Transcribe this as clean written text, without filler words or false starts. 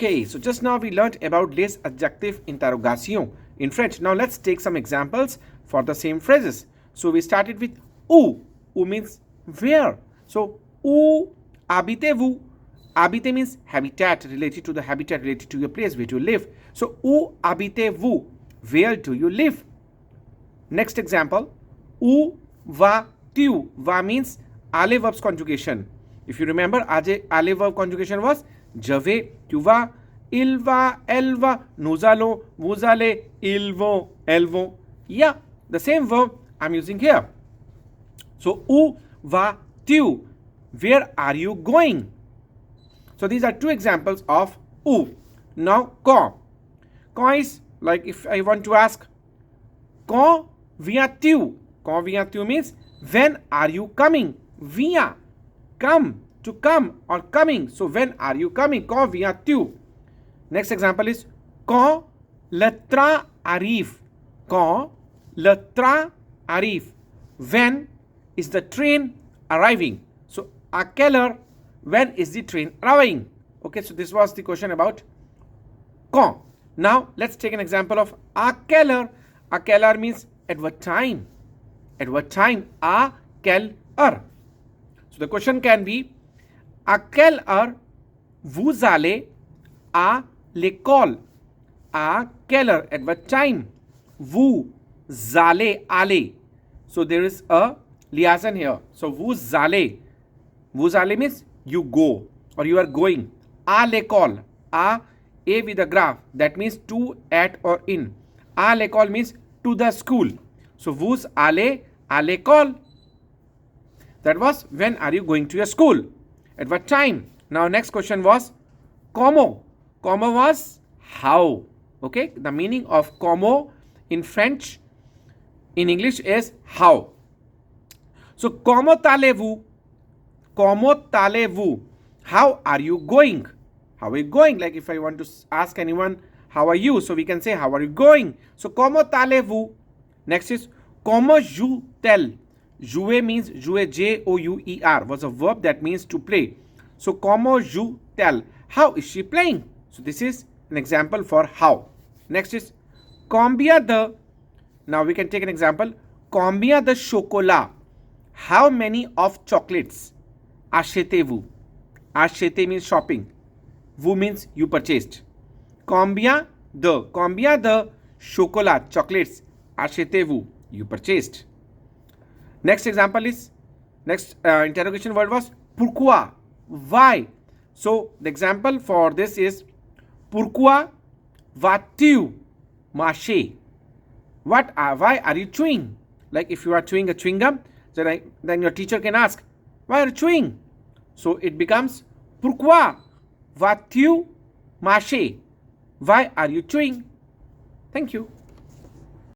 Okay, so just now we learnt about les adjectifs interrogation in French. Now let's take some examples for the same phrases. So we started with où. Où means where. So où habitez-vous? Habiter means habitat, related to the habitat, related to your place where you live. So où habitez-vous? Where do you live? Next example, où vas-tu? Va means aller verbs conjugation. If you remember, aller verb conjugation was je vais, tu vas, il va, elle va, nous allons, vous allez, ils vont, elles vont. Yeah, the same verb I'm using here. So où vas-tu? Where are you going? So these are two examples of où. Now quand. Quand is like if I want to ask quand viens-tu? Quand viens-tu means when are you coming? Viens, come, to come or coming. So when are you coming? Quand viens-tu? Next example is quand le train arrive. Quand le train arrive. When is the train arriving? So à quelle heure? When is the train arriving? Okay, so this was the question about quand. Now let's take an example of à quelle heure. À quelle heure means at what time? At what time? À quelle heure? So the question can be à quelle heure vous allez à l'école? À quelle heure? At what time? Vous allez aller. So there is a liaison here. So vous allez. Vous allez means you go or you are going. À l'école. À A with a graph. That means to, at or in. À l'école means to the school. So vous allez à l'école. That was when are you going to your school? At what time? Now next question was comment. Comment was how. Okay, the meaning of comment in French, in English is how. So comment allez-vous? Comment allez-vous? How are you going? How are you going? Like if I want to ask anyone, how are you? So we can say, how are you going? So comment allez-vous? Next is comment joue-t-elle? Jouer means jouer, J-O-U-E-R, was a verb that means to play. So comment joue-t-elle? How is she playing? So this is an example for how. Next is combien de. Now we can take an example. Combien de chocolat? How many of chocolates? Achetez-vous. Acheter means shopping. Vous means you purchased. Combien de chocolat, chocolates, achetez-vous? You purchased. Next example is, next interrogation word was pourquoi? Why? So the example for this is pourquoi vas-tu mâcher? Why are you chewing? Like if you are chewing a chewing gum, then your teacher can ask, why are you chewing? So it becomes pourquoi vas-tu mâcher? Why are you chewing? Thank you.